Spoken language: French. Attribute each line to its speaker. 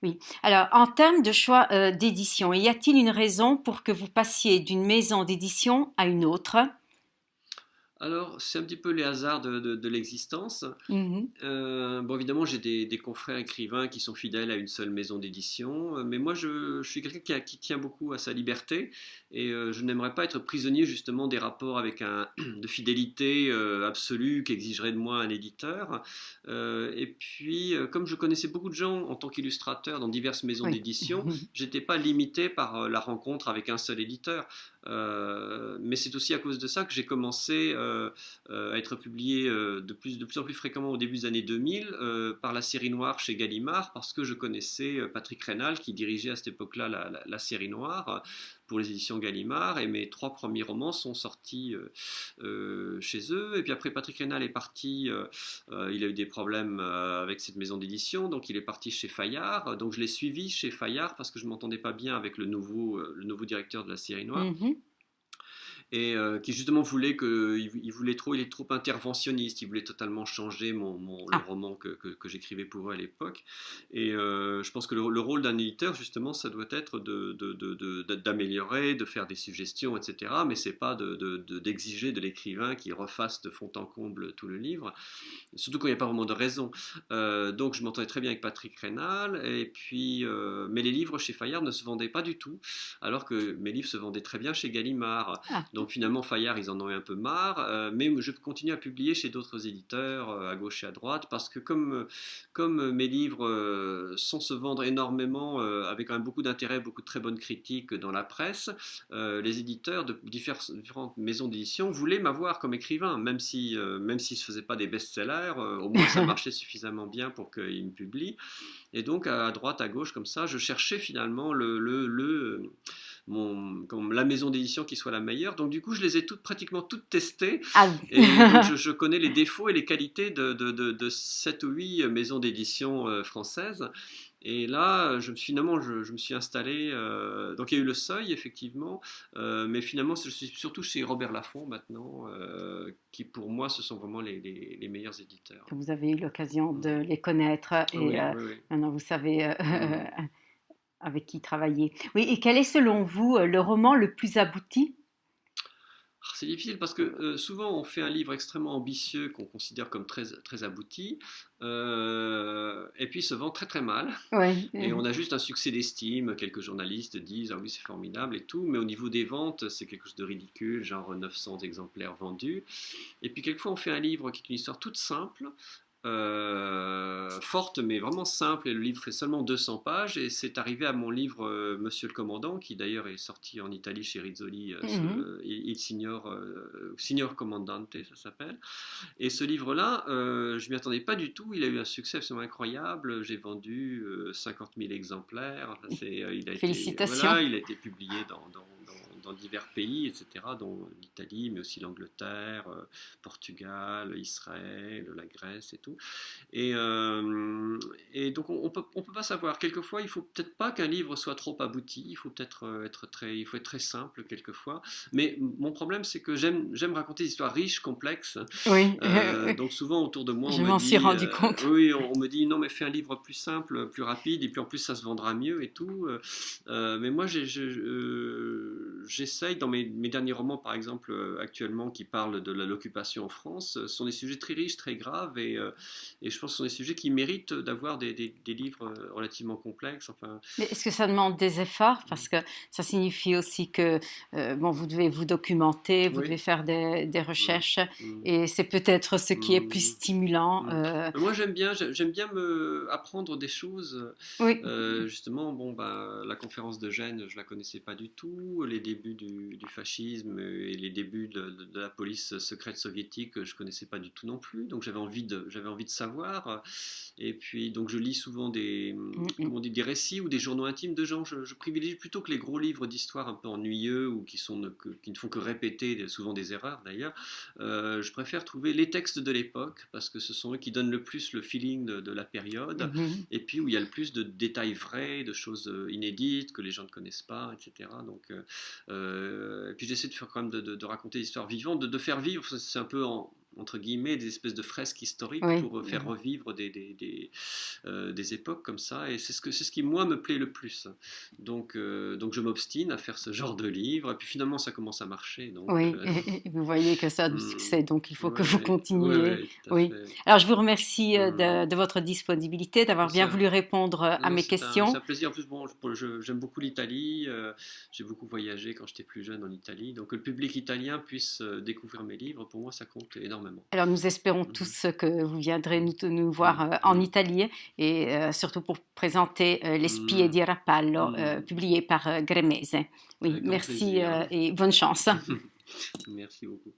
Speaker 1: Oui. Alors, en termes de choix d'édition, y a-t-il une raison pour que vous passiez d'une maison d'édition à une autre?
Speaker 2: Alors, c'est un petit peu les hasards de l'existence.
Speaker 1: Mhm.
Speaker 2: Bon, évidemment, j'ai des confrères écrivains qui sont fidèles à une seule maison d'édition, mais moi, je suis quelqu'un qui tient beaucoup à sa liberté, et je n'aimerais pas être prisonnier justement des rapports avec de fidélité absolue qu'exigerait de moi un éditeur. Et puis, comme je connaissais beaucoup de gens en tant qu'illustrateur dans diverses maisons
Speaker 1: Oui.
Speaker 2: d'édition, j'étais pas limité par la rencontre avec un seul éditeur. Mais c'est aussi à cause de ça que j'ai commencé à être publié de plus en plus fréquemment au début des années 2000 par la série noire chez Gallimard, parce que je connaissais Patrick Rénal qui dirigeait à cette époque-là la série noire pour les éditions Gallimard, et mes trois premiers romans sont sortis chez eux. Et puis après, Patrick Rénal est parti, il a eu des problèmes avec cette maison d'édition, donc il est parti chez Fayard, donc je l'ai suivi chez Fayard parce que je ne m'entendais pas bien avec le nouveau directeur de la série noire,
Speaker 1: Mhm.
Speaker 2: et qui justement voulait il est trop interventionniste, il voulait totalement changer le
Speaker 1: Ah,
Speaker 2: roman que j'écrivais pour eux à l'époque. Et je pense que le rôle d'un éditeur, justement, ça doit être d'améliorer, de faire des suggestions, etc. Mais c'est pas d'exiger de l'écrivain qu'il refasse de fond en comble tout le livre, surtout quand il n'y a pas vraiment de raison. Donc je m'entendais très bien avec Patrick Rénal, et puis, mais les livres chez Fayard ne se vendaient pas du tout, alors que mes livres se vendaient très bien chez Gallimard.
Speaker 1: ah.
Speaker 2: Donc finalement, Fayard, ils en ont eu un peu marre, mais je continue à publier chez d'autres éditeurs, à gauche et à droite, parce que comme mes livres sans se vendre énormément, avec quand même beaucoup d'intérêt, beaucoup de très bonnes critiques dans la presse, les éditeurs de différentes maisons d'édition voulaient m'avoir comme écrivain, même si je ne faisais pas des best-sellers, au moins ça marchait suffisamment bien pour qu'ils me publient. Et donc à droite, à gauche, comme ça, je cherchais finalement comme la maison d'édition qui soit la meilleure. Donc du coup, je les ai pratiquement toutes testées.
Speaker 1: Ah.
Speaker 2: Et donc je connais les défauts et les qualités de 7 ou 8 maisons d'édition françaises. Et là, je me suis installé. Donc il y a eu le Seuil, effectivement. Mais finalement, je suis surtout chez Robert Laffont maintenant, qui pour moi, ce sont vraiment les meilleurs éditeurs.
Speaker 1: Vous avez eu l'occasion
Speaker 2: Mm.
Speaker 1: de les connaître et
Speaker 2: Oui, oui, oui.
Speaker 1: maintenant vous savez
Speaker 2: Mm.
Speaker 1: avec qui travailler. Oui, et quel est selon vous le roman le plus abouti?
Speaker 2: Ah, c'est difficile parce que souvent on fait un livre extrêmement ambitieux qu'on considère comme très, très abouti, et puis il se vend très très mal,
Speaker 1: Oui.
Speaker 2: et on a juste un succès d'estime. Quelques journalistes disent ah oui, c'est formidable et tout, mais au niveau des ventes, c'est quelque chose de ridicule, genre 900 exemplaires vendus. Et puis quelquefois on fait un livre qui est une histoire toute simple, forte mais vraiment simple, et le livre fait seulement 200 pages, et c'est arrivé à mon livre Monsieur le Commandant, qui d'ailleurs est sorti en Italie chez Rizzoli,
Speaker 1: Mhm.
Speaker 2: Il Signor, Signor Commandante, ça s'appelle. Et ce livre-là, je m'y attendais pas du tout, il a eu un succès absolument incroyable, j'ai vendu 50 000 exemplaires. Enfin,
Speaker 1: Félicitations.
Speaker 2: il a été publié dans divers pays, etc., dont l'Italie, mais aussi l'Angleterre, Portugal, Israël, la Grèce et tout. Et, et donc on peut pas savoir. Quelquefois, il faut peut-être pas qu'un livre soit trop abouti. Il faut peut-être il faut être très simple quelquefois. Mais mon problème, c'est que j'aime raconter des histoires riches, complexes.
Speaker 1: Oui,
Speaker 2: Donc souvent autour de moi, on
Speaker 1: je
Speaker 2: me
Speaker 1: m'en suis
Speaker 2: dit,
Speaker 1: rendu compte.
Speaker 2: oui, on me dit non, mais fais un livre plus simple, plus rapide, et puis en plus ça se vendra mieux et tout. Mais moi, j'essaye dans mes derniers romans, par exemple, actuellement, qui parlent de l'occupation en France, ce sont des sujets très riches, très graves, et je pense que ce sont des sujets qui méritent d'avoir des livres relativement complexes. Enfin,
Speaker 1: Mais est-ce que ça demande des efforts? Parce que ça signifie aussi que bon, vous devez vous documenter, vous devez
Speaker 2: oui.
Speaker 1: faire des
Speaker 2: Mm,
Speaker 1: recherches,
Speaker 2: mm,
Speaker 1: et c'est peut-être ce qui est plus
Speaker 2: mm.
Speaker 1: stimulant.
Speaker 2: Mm. Moi, j'aime bien apprendre des choses.
Speaker 1: Oui.
Speaker 2: Justement, bon, bah, la conférence de Gênes, je la connaissais pas du tout. Les débuts du fascisme et les débuts de la police secrète soviétique, je connaissais pas du tout non plus. Donc j'avais envie de savoir. Et puis, donc, je lis souvent
Speaker 1: Mm, mm.
Speaker 2: comment on dit, des récits ou des journaux intimes de gens. Je privilégie plutôt que les gros livres d'histoire un peu ennuyeux, ou qui ne font que répéter souvent des erreurs d'ailleurs. Je préfère trouver les textes de l'époque, parce que ce sont eux qui donnent le plus le feeling de la période,
Speaker 1: Mhm.
Speaker 2: et puis où il y a le plus de détails vrais, de choses inédites que les gens ne connaissent pas, etc. Donc, et puis j'essaie de faire quand même de raconter des histoires vivantes, de faire vivre. C'est un peu entre guillemets, des espèces de fresques historiques
Speaker 1: Oui,
Speaker 2: pour faire revivre des époques comme ça. Et c'est ce qui, moi, me plaît le plus. Donc je m'obstine à faire ce genre de livre. Et puis finalement, ça commence à marcher. Donc,
Speaker 1: oui. Et vous voyez que ça a du
Speaker 2: hmm,
Speaker 1: succès, donc il faut que vous
Speaker 2: ouais, ouais,
Speaker 1: continuiez.
Speaker 2: ouais, tout à
Speaker 1: Oui.
Speaker 2: fait.
Speaker 1: Alors, je vous remercie
Speaker 2: Hmm.
Speaker 1: de votre disponibilité, d'avoir bien voulu répondre à
Speaker 2: Non,
Speaker 1: mes
Speaker 2: c'est
Speaker 1: questions.
Speaker 2: un plaisir. En plus, bon, j'aime beaucoup l'Italie. J'ai beaucoup voyagé quand j'étais plus jeune en Italie. Donc, que le public italien puisse découvrir mes livres, pour moi, ça compte énormément.
Speaker 1: Alors, nous espérons
Speaker 2: Mhm,
Speaker 1: tous que vous viendrez nous voir
Speaker 2: mhm,
Speaker 1: en
Speaker 2: mhm,
Speaker 1: Italie et surtout pour présenter Les Spie
Speaker 2: mhm,
Speaker 1: di Rapallo,
Speaker 2: mhm.
Speaker 1: publié par Gremese. Oui,
Speaker 2: Avec grand
Speaker 1: merci
Speaker 2: plaisir.
Speaker 1: et bonne chance.
Speaker 2: Merci beaucoup.